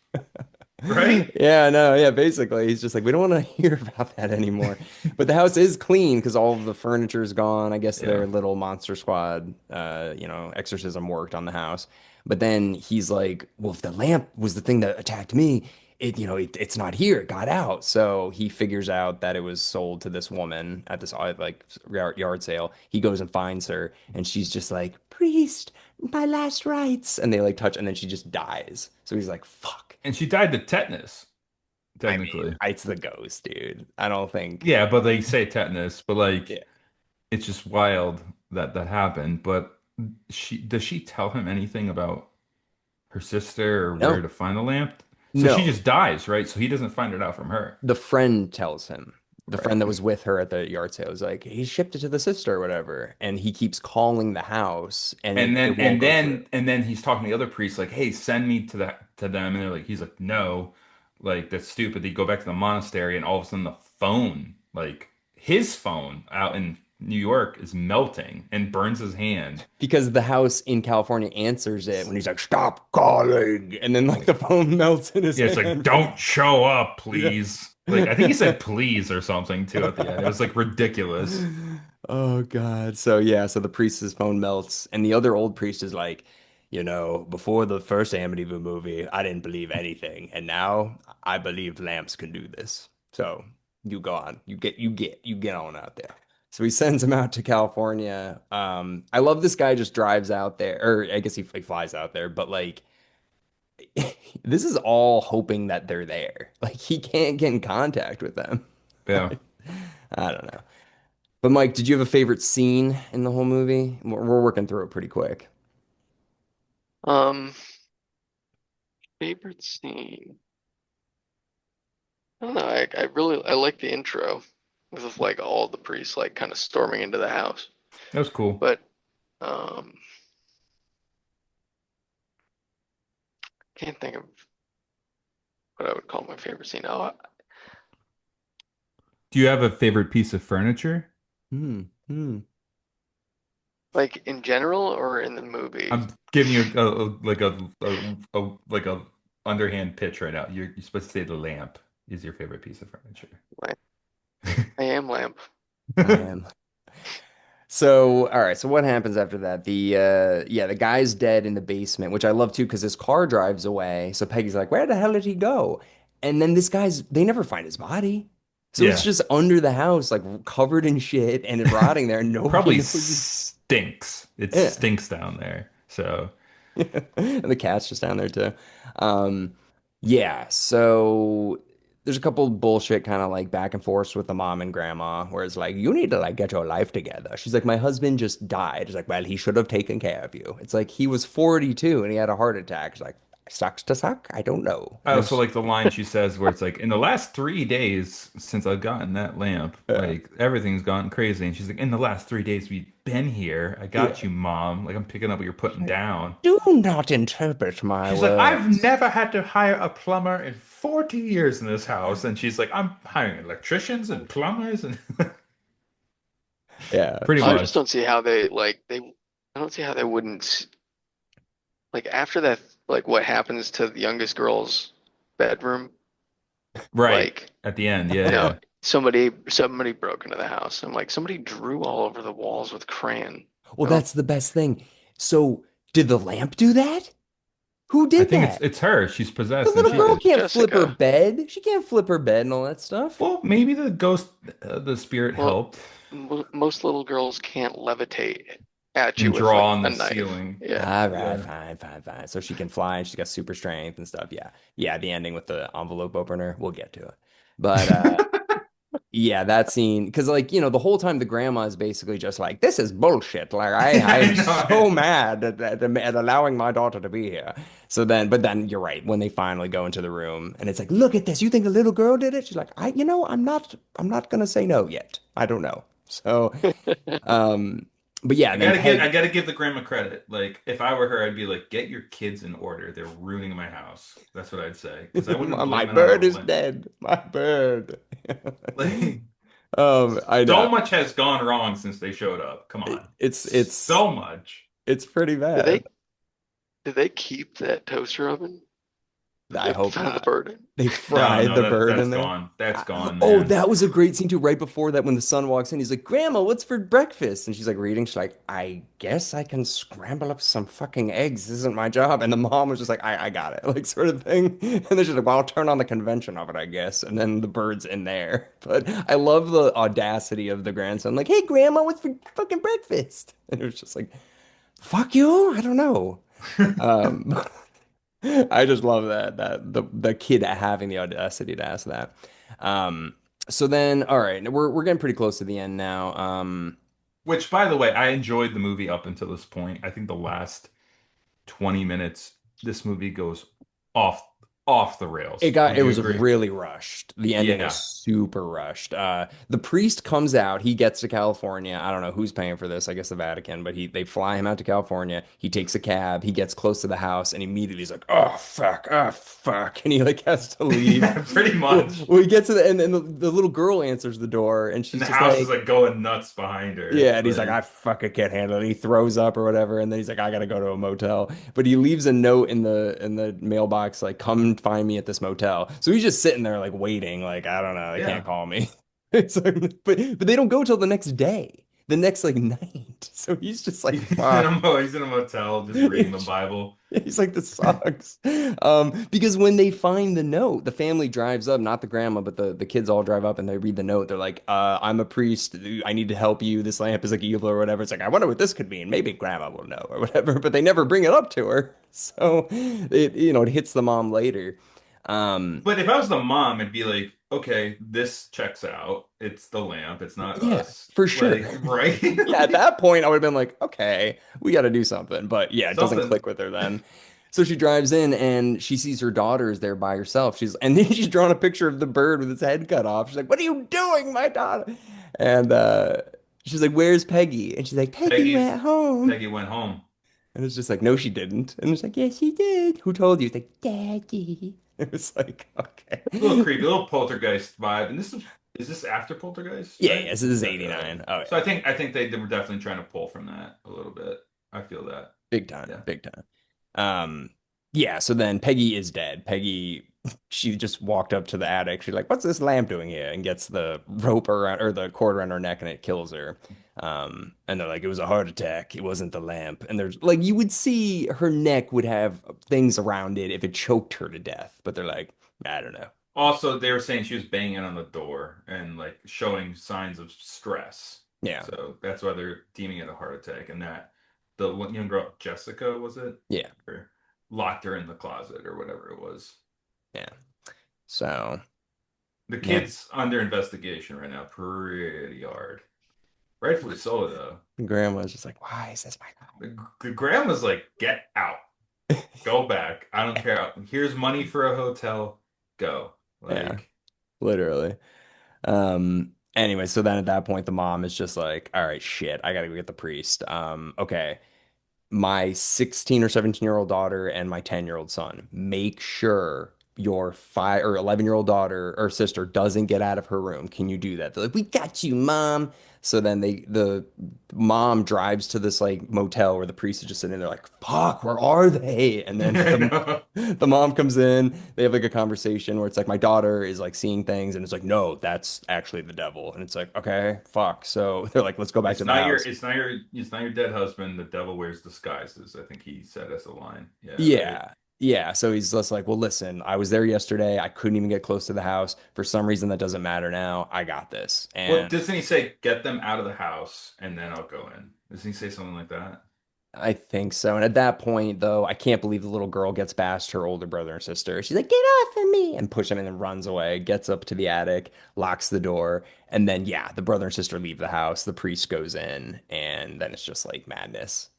Speaker 2: right?
Speaker 1: yeah, no, yeah, basically, he's just like, we don't want to hear about that anymore. But the house is clean because all of the furniture is gone. I guess
Speaker 2: Yeah.
Speaker 1: their little monster squad, exorcism worked on the house. But then he's like, well, if the lamp was the thing that attacked me, it's not here. It got out. So he figures out that it was sold to this woman at this like yard sale. He goes and finds her, and she's just like, priest, my last rites. And they like touch, and then she just dies. So he's like, fuck.
Speaker 2: And she died to tetanus,
Speaker 1: I mean,
Speaker 2: technically.
Speaker 1: it's the ghost, dude. I don't think.
Speaker 2: Yeah, but they say tetanus, but like
Speaker 1: Yeah.
Speaker 2: it's just wild that that happened. But she does she tell him anything about her sister or where
Speaker 1: No,
Speaker 2: to find the lamp? So she
Speaker 1: no.
Speaker 2: just dies, right? So he doesn't find it out from her.
Speaker 1: The friend tells him. The
Speaker 2: Right.
Speaker 1: friend that was with her at the yard sale is like, he shipped it to the sister or whatever. And he keeps calling the house and
Speaker 2: And then
Speaker 1: it won't go through.
Speaker 2: he's talking to the other priests like, "Hey, send me to that to them." And they're like, he's like, "No, like that's stupid." They go back to the monastery, and all of a sudden the phone, like his phone out in New York, is melting and burns his hand.
Speaker 1: Because the house in California answers it when he's like, stop calling. And then like the phone melts in his
Speaker 2: Yeah, it's like,
Speaker 1: hand
Speaker 2: "Don't show up,
Speaker 1: yeah.
Speaker 2: please." Like I think he said "please" or something too at the end. It was like ridiculous.
Speaker 1: Oh God. So yeah, so the priest's phone melts, and the other old priest is like, before the first Amityville movie, I didn't believe anything, and now I believe lamps can do this. So you go on, you get on out there. So he sends him out to California. I love this guy just drives out there, or I guess he flies out there, but like this is all hoping that they're there. Like he can't get in contact with them.
Speaker 2: Yeah.
Speaker 1: I don't know. But Mike, did you have a favorite scene in the whole movie? We're working through it pretty quick.
Speaker 3: Um, favorite scene. I don't know. I like the intro with like all the priests like kind of storming into the house.
Speaker 2: That was cool.
Speaker 3: But um, can't think of what I would call my favorite scene. Oh,
Speaker 2: Do you have a favorite piece of furniture?
Speaker 1: Hmm.
Speaker 3: like in general or in the movie?
Speaker 2: I'm giving you like a underhand pitch right now. You're supposed to say the lamp is your favorite piece of furniture.
Speaker 3: Lamp. I am lamp.
Speaker 1: I am. So, all right. So what happens after that? The guy's dead in the basement, which I love too, because his car drives away. So Peggy's like, "Where the hell did he go?" And then they never find his body. So it's
Speaker 2: Yeah,
Speaker 1: just under the house, like covered in shit and rotting there. Nobody
Speaker 2: probably
Speaker 1: knows.
Speaker 2: stinks. It
Speaker 1: Yeah.
Speaker 2: stinks down there. So
Speaker 1: And the cat's just down there too. Um, yeah, so there's a couple bullshit kind of like back and forth with the mom and grandma, where it's like, you need to like get your life together. She's like, my husband just died. It's like, well, he should have taken care of you. It's like he was 42 and he had a heart attack. It's like, sucks to suck. I don't know.
Speaker 2: I
Speaker 1: And
Speaker 2: also
Speaker 1: it's
Speaker 2: like the line she says where it's like, in the last 3 days since I've gotten that lamp,
Speaker 1: yeah,
Speaker 2: like everything's gone crazy. And she's like, in the last 3 days we've been here. I got
Speaker 1: yeah.
Speaker 2: you, mom. Like I'm picking up what you're putting down.
Speaker 1: Do not interpret my
Speaker 2: She's like, I've
Speaker 1: words.
Speaker 2: never had to hire a plumber in 40 years in this house. And she's like, I'm hiring electricians and plumbers and
Speaker 1: Yeah.
Speaker 2: pretty
Speaker 3: I just
Speaker 2: much.
Speaker 3: don't see how they I don't see how they wouldn't like after that like what happens to the youngest girl's bedroom
Speaker 2: Right.
Speaker 3: like
Speaker 2: At the end. Yeah,
Speaker 3: you know
Speaker 2: yeah.
Speaker 3: somebody broke into the house and like somebody drew all over the walls with crayon.
Speaker 1: Well,
Speaker 3: I don't
Speaker 1: that's the best thing. So, did the lamp do that? Who
Speaker 2: I
Speaker 1: did
Speaker 2: think
Speaker 1: that?
Speaker 2: it's her. She's
Speaker 1: The
Speaker 2: possessed and
Speaker 1: little
Speaker 2: she
Speaker 1: girl
Speaker 2: did.
Speaker 1: can't flip her
Speaker 3: Jessica.
Speaker 1: bed. She can't flip her bed and all that stuff.
Speaker 2: Well, maybe the ghost, the spirit
Speaker 3: Well,
Speaker 2: helped
Speaker 3: most little girls can't levitate at you
Speaker 2: and
Speaker 3: with
Speaker 2: draw
Speaker 3: like
Speaker 2: on
Speaker 3: a
Speaker 2: the
Speaker 3: knife.
Speaker 2: ceiling.
Speaker 3: Yeah.
Speaker 1: All right,
Speaker 2: Yeah.
Speaker 1: fine. So she can fly and she's got super strength and stuff. Yeah. Yeah, the ending with the envelope opener, we'll get to it. But yeah, that scene, because like, the whole time the grandma is basically just like, this is bullshit. Like I
Speaker 2: I
Speaker 1: am
Speaker 2: know
Speaker 1: so
Speaker 2: it.
Speaker 1: mad at allowing my daughter to be here. But then you're right, when they finally go into the room and it's like, look at this. You think the little girl did it? She's like, I'm not gonna say no yet. I don't know. So, um, but yeah, then
Speaker 2: I
Speaker 1: Peg,
Speaker 2: gotta give the grandma credit. Like, if I were her, I'd be like, get your kids in order. They're ruining my house. That's what I'd say. Because I wouldn't
Speaker 1: my
Speaker 2: blame it on
Speaker 1: bird is
Speaker 2: the
Speaker 1: dead. My bird.
Speaker 2: like.
Speaker 1: I know.
Speaker 2: So much has gone wrong since they showed up. Come on.
Speaker 1: It's
Speaker 2: So much.
Speaker 1: it's pretty
Speaker 3: Did
Speaker 1: bad.
Speaker 3: they did they keep that toaster oven that
Speaker 1: I
Speaker 3: they
Speaker 1: hope
Speaker 3: found the
Speaker 1: not.
Speaker 3: bird in?
Speaker 1: They
Speaker 2: No,
Speaker 1: fried
Speaker 2: no,
Speaker 1: the bird
Speaker 2: that's
Speaker 1: in there.
Speaker 2: gone. That's gone,
Speaker 1: Oh,
Speaker 2: man.
Speaker 1: that was a great scene too. Right before that, when the son walks in, he's like, "Grandma, what's for breakfast?" And she's like reading. She's like, "I guess I can scramble up some fucking eggs. This isn't my job." And the mom was just like, "I got it," like sort of thing. And then she's like, "Well, I'll turn on the convention of it, I guess." And then the bird's in there. But I love the audacity of the grandson. Like, "Hey, Grandma, what's for fucking breakfast?" And it was just like, "Fuck you. I don't know." Um, I just love that the kid having the audacity to ask that. Um, so then, all right, we're getting pretty close to the end now.
Speaker 2: Which, by the way, I enjoyed the movie up until this point. I think the last 20 minutes, this movie goes off off the rails. Would
Speaker 1: It
Speaker 2: you
Speaker 1: was
Speaker 2: agree?
Speaker 1: really rushed. The ending is
Speaker 2: Yeah.
Speaker 1: super rushed. The priest comes out. He gets to California. I don't know who's paying for this. I guess the Vatican, but they fly him out to California. He takes a cab. He gets close to the house, and immediately he's like, oh fuck," and he like has to leave.
Speaker 2: Yeah, pretty
Speaker 1: Well,
Speaker 2: much.
Speaker 1: well, he gets to and the little girl answers the door, and
Speaker 2: And
Speaker 1: she's
Speaker 2: the
Speaker 1: just
Speaker 2: house is
Speaker 1: like,
Speaker 2: like going nuts behind her.
Speaker 1: yeah, and he's like,
Speaker 2: Like,
Speaker 1: I fucking can't handle it. He throws up or whatever, and then he's like, I gotta go to a motel. But he leaves a note in the mailbox, like, come find me at this motel. So he's just sitting there like waiting, like, I don't know, they can't
Speaker 2: yeah.
Speaker 1: call me. It's like, but they don't go till the next day, the next like night. So he's just like, fuck.
Speaker 2: He's in a motel just reading the Bible.
Speaker 1: He's like, this sucks. Because when they find the note, the family drives up, not the grandma, but the kids all drive up and they read the note. They're like, I'm a priest. I need to help you. This lamp is like evil or whatever. It's like, I wonder what this could mean. Maybe grandma will know or whatever, but they never bring it up to her. So it hits the mom later. Um,
Speaker 2: But if I was the mom, it'd be like, okay, this checks out. It's the lamp. It's not
Speaker 1: yeah,
Speaker 2: us.
Speaker 1: for sure.
Speaker 2: Like, right?
Speaker 1: Yeah, at
Speaker 2: Like,
Speaker 1: that point, I would have been like, okay, we got to do something. But yeah, it doesn't
Speaker 2: something.
Speaker 1: click with her then. So she drives in and she sees her daughter is there by herself. And then she's drawn a picture of the bird with its head cut off. She's like, "What are you doing, my daughter?" And she's like, "Where's Peggy?" And she's like, "Peggy
Speaker 2: Peggy's
Speaker 1: went home."
Speaker 2: Peggy went home.
Speaker 1: And it's just like, "No, she didn't." And it's like, "Yes, she did." "Who told you?" It's like, "Daddy." It was like, okay.
Speaker 2: A little creepy, a little poltergeist vibe. And is this after poltergeist,
Speaker 1: Yeah,
Speaker 2: right?
Speaker 1: yes, this
Speaker 2: This
Speaker 1: is
Speaker 2: is after, okay.
Speaker 1: 89. Oh
Speaker 2: So
Speaker 1: yeah.
Speaker 2: I think they were definitely trying to pull from that a little bit. I feel that.
Speaker 1: Big time,
Speaker 2: Yeah.
Speaker 1: big time. Um, yeah, so then Peggy is dead. Peggy, she just walked up to the attic. She's like, "What's this lamp doing here?" And gets the rope around or the cord around her neck and it kills her. And they're like, "It was a heart attack. It wasn't the lamp." And there's like, you would see her neck would have things around it if it choked her to death. But they're like, I don't know.
Speaker 2: Also, they were saying she was banging on the door and like showing signs of stress.
Speaker 1: Yeah,
Speaker 2: So that's why they're deeming it a heart attack. And that the young girl, Jessica, was it?
Speaker 1: yeah,
Speaker 2: Or locked her in the closet or whatever it was.
Speaker 1: yeah. So
Speaker 2: The
Speaker 1: yeah,
Speaker 2: kid's under investigation right now, pretty hard. Rightfully so, though.
Speaker 1: grandma's just like, "Why is this my
Speaker 2: The grandma's like, get out,
Speaker 1: dog?"
Speaker 2: go back. I don't care. Here's money for a hotel. Go.
Speaker 1: Yeah,
Speaker 2: Like,
Speaker 1: literally. Anyway, so then at that point, the mom is just like, all right, shit, I gotta go get the priest. Okay, my 16 or 17-year-old daughter and my 10-year-old son, make sure your 5 or 11-year-old daughter or sister doesn't get out of her room. Can you do that? They're like, we got you, mom. So then the mom drives to this like motel where the priest is just sitting there like, fuck, where are they? And then
Speaker 2: I know.
Speaker 1: the mom comes in, they have like a conversation where it's like my daughter is like seeing things and it's like, no, that's actually the devil. And it's like, okay, fuck. So they're like, let's go back to the house.
Speaker 2: It's not your dead husband. The devil wears disguises. I think he said as a line. Yeah, right.
Speaker 1: Yeah. Yeah. So he's just like, well, listen, I was there yesterday. I couldn't even get close to the house. For some reason, that doesn't matter now. I got this.
Speaker 2: What
Speaker 1: And
Speaker 2: doesn't he say? Get them out of the house, and then I'll go in. Doesn't he say something like that?
Speaker 1: I think so. And at that point, though, I can't believe the little girl gets past her older brother and sister. She's like, "Get off of me!" and push him and then runs away, gets up to the attic, locks the door. And then, yeah, the brother and sister leave the house. The priest goes in, and then it's just like madness.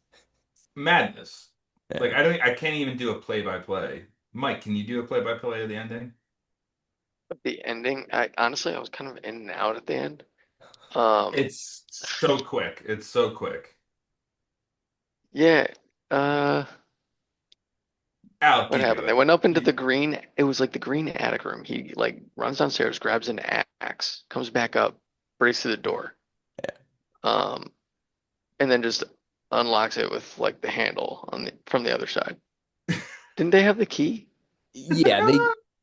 Speaker 2: Madness. Like
Speaker 1: Yeah.
Speaker 2: I can't even do a play-by-play. Mike, can you do a play-by-play of the ending?
Speaker 3: The ending, I honestly I was kind of in and out at the end. Um,
Speaker 2: It's so quick. It's so quick.
Speaker 3: yeah. Uh,
Speaker 2: I'll
Speaker 3: what
Speaker 2: give you
Speaker 3: happened? They
Speaker 2: it.
Speaker 3: went up into the green. It was like the green attic room. He like runs downstairs, grabs an axe, comes back up, breaks through the door. Um, and then just unlocks it with like the handle on the from the other side. Didn't they have the key?
Speaker 1: Yeah,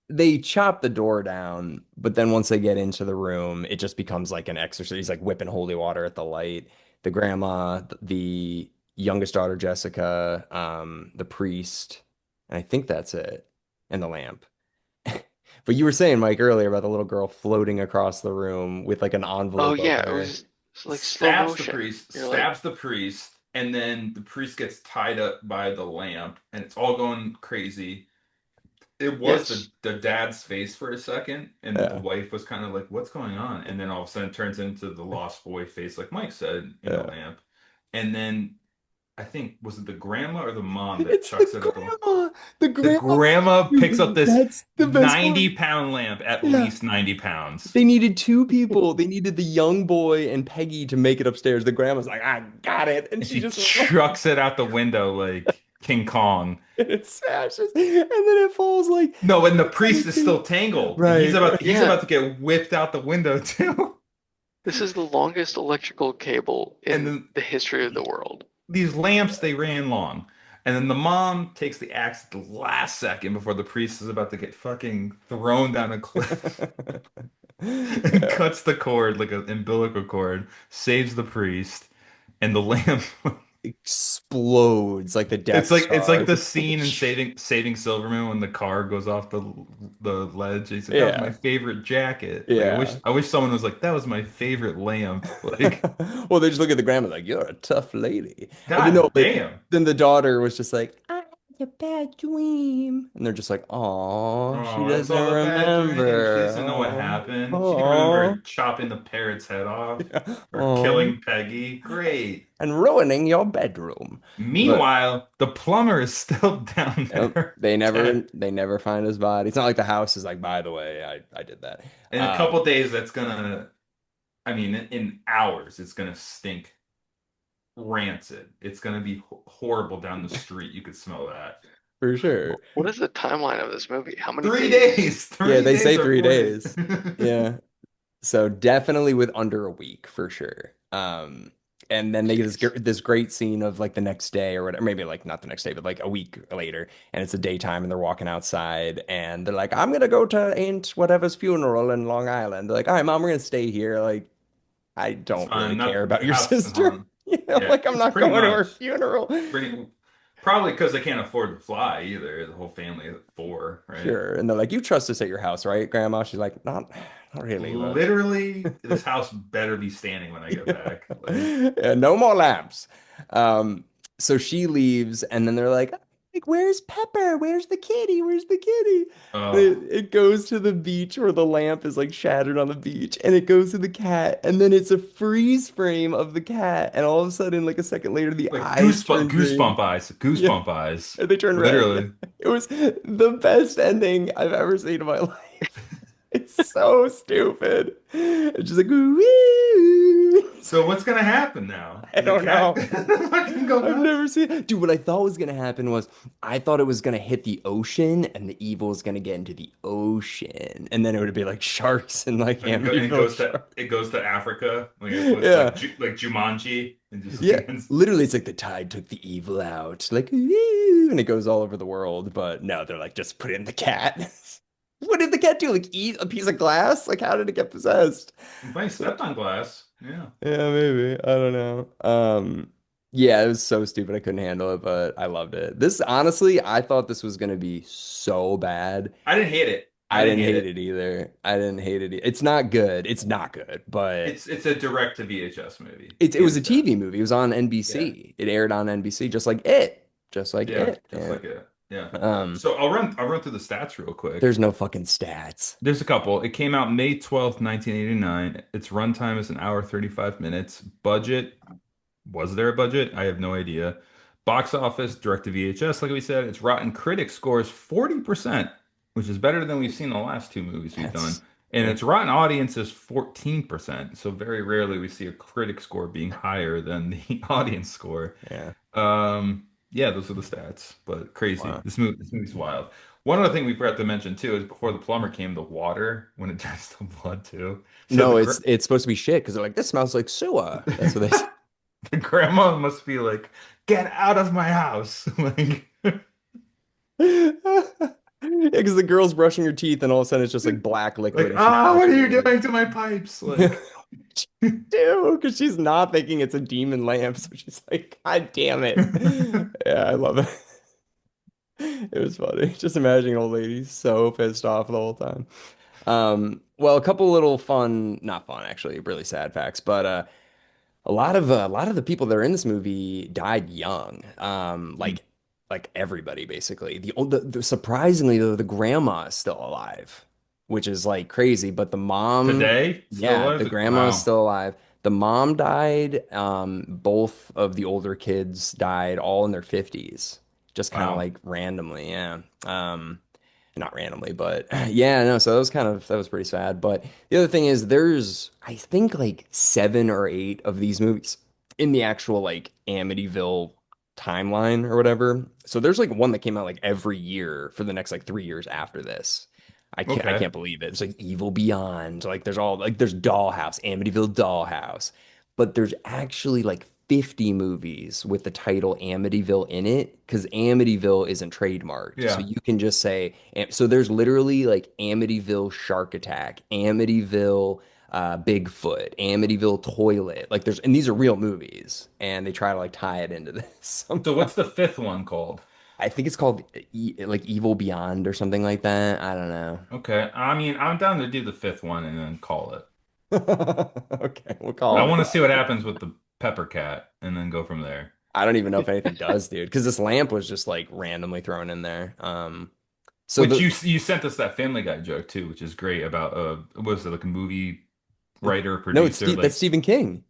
Speaker 1: they chop the door down, but then once they get into the room, it just becomes like an exorcism. He's like whipping holy water at the light. The grandma, the youngest daughter Jessica, the priest, and I think that's it, and the lamp. But you were saying, Mike, earlier about the little girl floating across the room with like an
Speaker 3: Oh
Speaker 1: envelope of
Speaker 3: yeah,
Speaker 1: her.
Speaker 3: it's like slow motion. You're like,
Speaker 2: Stabs the priest, and then the priest gets tied up by the lamp, and it's all going crazy. It was
Speaker 3: yes,
Speaker 2: the dad's face for a second, and the
Speaker 1: Yeah,
Speaker 2: wife was kind of like, "What's going on?" And then all of a sudden, it turns into the lost boy face, like Mike said, in the
Speaker 1: yeah.
Speaker 2: lamp. And then I think was it the grandma or the mom that
Speaker 1: It's the
Speaker 2: chucks it at the
Speaker 1: grandma. The
Speaker 2: the
Speaker 1: grandma.
Speaker 2: grandma picks up this
Speaker 1: That's the best part.
Speaker 2: 90-pound lamp, at
Speaker 1: Yeah.
Speaker 2: least 90 pounds,
Speaker 1: They needed two people. They needed the young boy and Peggy to make it upstairs. The grandma's like, I got it. And
Speaker 2: and
Speaker 1: she
Speaker 2: she
Speaker 1: just
Speaker 2: chucks it out the window like King Kong.
Speaker 1: and it smashes. And then it falls like
Speaker 2: No, and the
Speaker 1: on
Speaker 2: priest
Speaker 1: the
Speaker 2: is
Speaker 1: table.
Speaker 2: still tangled, and
Speaker 1: Right, right.
Speaker 2: he's
Speaker 3: yeah.
Speaker 2: about to get whipped out the window too.
Speaker 3: This is the longest electrical cable
Speaker 2: And
Speaker 3: in
Speaker 2: then
Speaker 3: the history of the world.
Speaker 2: these lamps they ran long. And then the mom takes the axe at the last second before the priest is about to get fucking thrown down a cliff and
Speaker 1: Yeah.
Speaker 2: cuts the cord like an umbilical cord, saves the priest, and the lamp.
Speaker 1: Explodes like the Death
Speaker 2: It's like
Speaker 1: Star.
Speaker 2: the scene in Saving Silverman when the car goes off the ledge. He's like, that was my
Speaker 1: Yeah,
Speaker 2: favorite jacket. Like
Speaker 1: yeah.
Speaker 2: I wish someone was like, that was my favorite lamp. Like,
Speaker 1: Well, they just look at the grandma like, you're a tough lady. And then no,
Speaker 2: god damn.
Speaker 1: then the daughter was just like, I had a bad dream. And they're just like, oh, she
Speaker 2: Oh, it's
Speaker 1: doesn't
Speaker 2: all a bad dream. She
Speaker 1: remember.
Speaker 2: doesn't know what
Speaker 1: Oh,
Speaker 2: happened. She can remember
Speaker 1: oh,
Speaker 2: chopping the parrot's head off
Speaker 1: yeah,
Speaker 2: or
Speaker 1: oh,
Speaker 2: killing Peggy. Great.
Speaker 1: and ruining your bedroom. But
Speaker 2: Meanwhile, the plumber is still down
Speaker 1: yep,
Speaker 2: there dead.
Speaker 1: they never find his body. It's not like the house is like, by the way, I did that.
Speaker 2: In a
Speaker 1: Um,
Speaker 2: couple days, that's gonna, I mean, in hours, it's gonna stink rancid. It's gonna be horrible down the street. You could smell that.
Speaker 1: for sure.
Speaker 3: What is the timeline of this movie? How many
Speaker 2: Three
Speaker 3: days?
Speaker 2: days,
Speaker 1: Yeah,
Speaker 2: three
Speaker 1: they
Speaker 2: days
Speaker 1: say
Speaker 2: or 4 days.
Speaker 1: 3 days. Yeah. So definitely with under a week for sure. And then they get
Speaker 3: Jeez.
Speaker 1: this great scene of like the next day or whatever, maybe like not the next day, but like a week later, and it's the daytime and they're walking outside and they're like, I'm gonna go to Aunt whatever's funeral in Long Island. They're like, all right, mom, we're gonna stay here. Like, I
Speaker 2: It's
Speaker 1: don't really
Speaker 2: fine.
Speaker 1: care
Speaker 2: Not
Speaker 1: about
Speaker 2: the
Speaker 1: your
Speaker 2: house isn't
Speaker 1: sister.
Speaker 2: haunted. Yeah,
Speaker 1: Like I'm
Speaker 2: it's
Speaker 1: not
Speaker 2: pretty
Speaker 1: going to
Speaker 2: much
Speaker 1: her funeral.
Speaker 2: pretty probably because they can't afford to fly either. The whole family of four, right?
Speaker 1: Sure. And they're like, you trust us at your house, right, Grandma? She's like, not really, but
Speaker 2: Literally, this house better be standing when I get back. Like,
Speaker 1: yeah, no more lamps. Um, so she leaves, and then they're like, where's Pepper? Where's the kitty? Where's the kitty? And
Speaker 2: oh,
Speaker 1: it goes to the beach where the lamp is like shattered on the beach, and it goes to the cat, and then it's a freeze frame of the cat, and all of a sudden, like a second later, the
Speaker 2: like
Speaker 1: eyes turn green.
Speaker 2: goosebump
Speaker 1: Yeah,
Speaker 2: eyes.
Speaker 1: and they turn red. Yeah.
Speaker 2: Literally.
Speaker 1: It was the best ending I've ever seen in my life. It's so stupid. It's just like, woo.
Speaker 2: So what's gonna happen now?
Speaker 1: I
Speaker 2: Is the
Speaker 1: don't
Speaker 2: cat
Speaker 1: know.
Speaker 2: fucking go
Speaker 1: I've
Speaker 2: nuts?
Speaker 1: never seen. Dude, what I thought was gonna happen was I thought it was gonna hit the ocean and the evil is gonna get into the ocean. And then it would be like sharks and like
Speaker 2: And
Speaker 1: Amityville sharks.
Speaker 2: it goes to Africa. Like it puts
Speaker 1: Yeah.
Speaker 2: like Jumanji and just
Speaker 1: Yeah.
Speaker 2: begins.
Speaker 1: Literally, it's like the tide took the evil out. Like, "Woo," and it goes all over the world. But no, they're like, just put it in the cat. What did the cat do? Like eat a piece of glass? Like how did it get possessed?
Speaker 2: Might stepped on glass. Yeah.
Speaker 1: Yeah, maybe. I don't know. Yeah, it was so stupid. I couldn't handle it, but I loved it. This honestly, I thought this was gonna be so bad.
Speaker 2: I didn't hate it. I
Speaker 1: I
Speaker 2: didn't
Speaker 1: didn't
Speaker 2: hate
Speaker 1: hate
Speaker 2: it.
Speaker 1: it either. I didn't hate it. It's not good. It's not good, but
Speaker 2: It's a direct to VHS movie,
Speaker 1: it was a
Speaker 2: hands down.
Speaker 1: TV movie. It was on
Speaker 2: Yeah.
Speaker 1: NBC. It aired on NBC, just like it, just like
Speaker 2: Yeah,
Speaker 1: it.
Speaker 2: just
Speaker 1: Yeah.
Speaker 2: like it. Yeah.
Speaker 1: Um,
Speaker 2: So I'll run through the stats real quick.
Speaker 1: there's no fucking stats.
Speaker 2: There's a couple. It came out May 12th, 1989. Its runtime is an hour 35 minutes. Budget, was there a budget? I have no idea. Box office, direct to VHS, like we said. Its Rotten Critics scores 40%, which is better than we've seen the last two movies we've done.
Speaker 1: That's
Speaker 2: And
Speaker 1: yeah,
Speaker 2: its Rotten Audience is 14%. So very rarely we see a critic score being higher than the audience score.
Speaker 1: yeah.
Speaker 2: Yeah, those are the stats, but crazy.
Speaker 1: Wow.
Speaker 2: This movie's wild. One other thing we forgot to mention too is before the plumber came, the water when it turns to blood too. So
Speaker 1: No, it's supposed to be shit because they're like, this smells like sewer. That's what they say.
Speaker 2: the grandma must be like, "Get out of my house!" Like,
Speaker 1: Yeah, because the girl's brushing her teeth and all of a sudden it's just like black liquid and she's
Speaker 2: what are
Speaker 1: brushing
Speaker 2: you
Speaker 1: it.
Speaker 2: doing to my pipes?
Speaker 1: Yeah.
Speaker 2: Like,
Speaker 1: Dude, because she's not thinking it's a demon lamp, so she's like, God damn it. Yeah, I love it. It was funny. Just imagining an old lady so pissed off the whole time. Well, a couple little fun, not fun actually, really sad facts, but a lot of the people that are in this movie died young. Like everybody basically. Surprisingly though, the grandma is still alive, which is like crazy. But the mom,
Speaker 2: today, still
Speaker 1: yeah,
Speaker 2: alive?
Speaker 1: the grandma is
Speaker 2: Wow.
Speaker 1: still alive. The mom died. Both of the older kids died all in their 50s, just kind of
Speaker 2: Wow.
Speaker 1: like randomly. Yeah. Not randomly, but yeah, no, so that was pretty sad. But the other thing is there's I think like 7 or 8 of these movies in the actual like Amityville timeline or whatever. So there's like one that came out like every year for the next like 3 years after this. I
Speaker 2: Okay.
Speaker 1: can't believe it. It's like Evil Beyond, like there's all like there's Dollhouse, Amityville Dollhouse, but there's actually like 50 movies with the title Amityville in it because Amityville isn't trademarked. So
Speaker 2: Yeah.
Speaker 1: you can just say, so there's literally like Amityville Shark Attack, Amityville Bigfoot, Amityville Toilet. Like and these are real movies and they try to like tie it into this
Speaker 2: So
Speaker 1: somehow.
Speaker 2: what's the fifth one called?
Speaker 1: I think it's called like Evil Beyond or something like that. I don't know.
Speaker 2: Okay. I mean, I'm down to do the fifth one and then call it.
Speaker 1: Okay, we'll
Speaker 2: I
Speaker 1: call it
Speaker 2: want to see what
Speaker 1: that.
Speaker 2: happens with the pepper cat and then go from there.
Speaker 1: I don't even know if anything does, dude, because this lamp was just like randomly thrown in there. So
Speaker 2: Which
Speaker 1: the
Speaker 2: you sent us that Family Guy joke too, which is great about what was it like a movie writer
Speaker 1: no, it's
Speaker 2: producer
Speaker 1: That's
Speaker 2: like,
Speaker 1: Stephen King.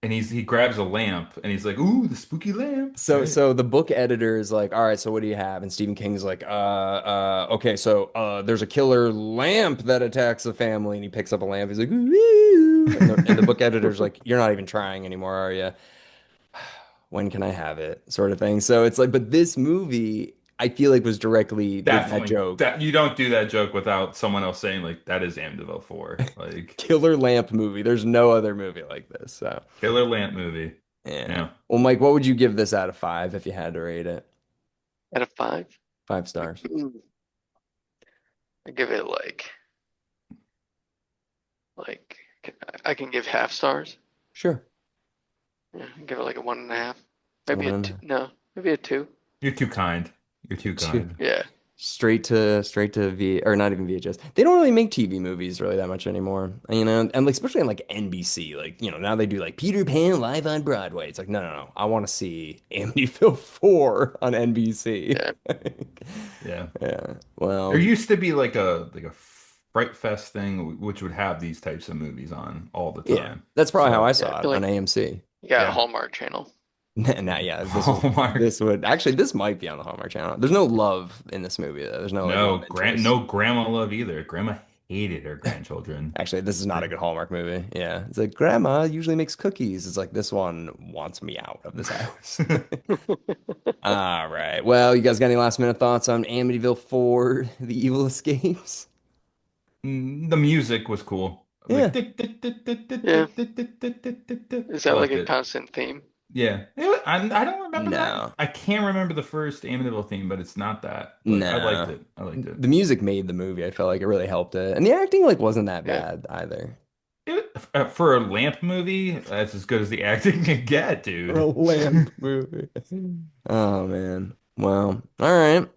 Speaker 2: and he grabs a lamp and he's like, "Ooh, the spooky lamp!" Right?
Speaker 1: So the book editor is like, all right, so what do you have? And Stephen King's like, okay, so there's a killer lamp that attacks a family, and he picks up a lamp. He's like, ooh, and the book editor's like, you're not even trying anymore, are you? When can I have it? Sort of thing. So it's like, but this movie, I feel like was directly that
Speaker 2: Definitely
Speaker 1: joke.
Speaker 2: that you don't do that joke without someone else saying like that is Amityville 4. Like
Speaker 1: Killer lamp movie. There's no other movie like this. So
Speaker 2: killer lamp movie.
Speaker 1: yeah.
Speaker 2: Yeah.
Speaker 1: Well, Mike, what would you give this out of 5 if you had to rate it?
Speaker 3: Out of five,
Speaker 1: 5 stars.
Speaker 3: I give it like I can give half stars.
Speaker 1: Sure.
Speaker 3: Yeah, give it like a 1.5,
Speaker 1: One
Speaker 3: maybe a two.
Speaker 1: and
Speaker 3: No, maybe a two.
Speaker 2: You're too kind. You're too
Speaker 1: two.
Speaker 2: kind.
Speaker 3: Yeah,
Speaker 1: Straight to V or not even VHS. They don't really make TV movies really that much anymore. And like especially on like NBC, like now they do like Peter Pan live on Broadway. It's like no. I want to see Amityville 4 on NBC.
Speaker 3: yeah.
Speaker 2: Yeah.
Speaker 1: Yeah.
Speaker 2: There
Speaker 1: Well,
Speaker 2: used to be like a Fright Fest thing which would have these types of movies on all the
Speaker 1: yeah.
Speaker 2: time.
Speaker 1: That's probably how I
Speaker 2: So,
Speaker 3: Yeah, I
Speaker 1: saw it
Speaker 3: feel
Speaker 1: on
Speaker 3: like
Speaker 1: AMC.
Speaker 3: you got a
Speaker 2: yeah.
Speaker 3: Hallmark channel.
Speaker 1: Nah, yeah,
Speaker 2: Hallmark.
Speaker 1: this would actually this might be on the Hallmark Channel. There's no love in this movie though. There's no like love interest.
Speaker 2: No grandma love either. Grandma hated her grandchildren.
Speaker 1: Actually, this is not a good Hallmark movie. Yeah. It's like grandma usually makes cookies. It's like this one wants me out of this house. All right. Well, you guys got any last minute thoughts on Amityville 4, The Evil Escapes?
Speaker 2: The music was cool. Like
Speaker 1: Yeah.
Speaker 3: Yeah, is
Speaker 2: I
Speaker 3: that like
Speaker 2: liked
Speaker 3: a
Speaker 2: it.
Speaker 3: constant theme?
Speaker 2: Yeah. I don't remember that.
Speaker 1: No.
Speaker 2: I can't remember the first Amityville theme, but it's not that. But I liked
Speaker 1: No.
Speaker 2: it. I liked it.
Speaker 1: The music made the movie. I felt like it really helped it. And the acting like wasn't that
Speaker 3: Yeah.
Speaker 1: bad either.
Speaker 2: For a lamp movie, that's as good as the acting can get,
Speaker 1: For a
Speaker 2: dude.
Speaker 1: lamp movie. Oh man. Well, all right.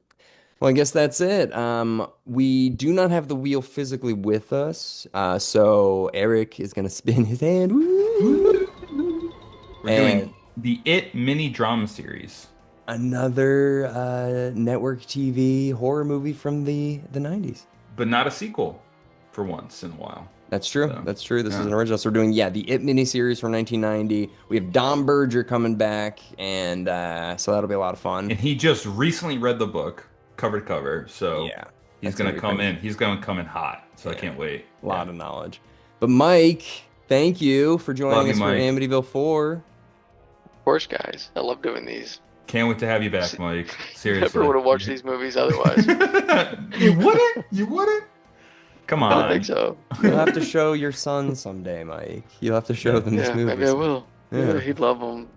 Speaker 1: Well, I guess that's it. We do not have the wheel physically with us, so Eric is gonna spin his hand. Woo!
Speaker 2: We're
Speaker 1: And
Speaker 2: doing the It mini drama series,
Speaker 1: another network TV horror movie from the 90s.
Speaker 2: but not a sequel for once in a while.
Speaker 1: That's true.
Speaker 2: So,
Speaker 1: That's true. This is
Speaker 2: yeah.
Speaker 1: an original. So we're doing, yeah, the It miniseries from 1990. We have Dom Berger coming back, and so that'll be a lot of fun.
Speaker 2: And he just recently read the book cover to cover, so
Speaker 1: Yeah,
Speaker 2: he's
Speaker 1: that's gonna
Speaker 2: gonna
Speaker 1: be
Speaker 2: come
Speaker 1: crazy.
Speaker 2: in. He's gonna come in hot. So I
Speaker 1: Yeah,
Speaker 2: can't wait.
Speaker 1: a
Speaker 2: Yeah.
Speaker 1: lot of knowledge. But Mike, thank you for
Speaker 2: Love
Speaker 1: joining
Speaker 2: you,
Speaker 1: us for
Speaker 2: Mike.
Speaker 1: Amityville 4.
Speaker 3: Of course, guys. I love doing these.
Speaker 2: Can't wait to have you back, Mike.
Speaker 3: Never
Speaker 2: Seriously.
Speaker 3: would have watched these movies otherwise.
Speaker 2: You wouldn't? You wouldn't? Come
Speaker 3: I don't think
Speaker 2: on.
Speaker 3: so.
Speaker 1: You'll have to show your son someday, Mike. You'll have to show
Speaker 2: Yeah.
Speaker 1: them this
Speaker 3: Yeah,
Speaker 1: movie.
Speaker 3: maybe I will. Yeah,
Speaker 1: Yeah.
Speaker 3: he'd love them.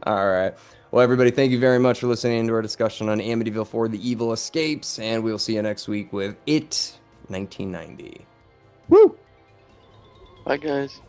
Speaker 1: All right. Well, everybody, thank you very much for listening to our discussion on Amityville 4: The Evil Escapes, and we'll see you next week with It 1990. Woo!
Speaker 3: Bye, guys.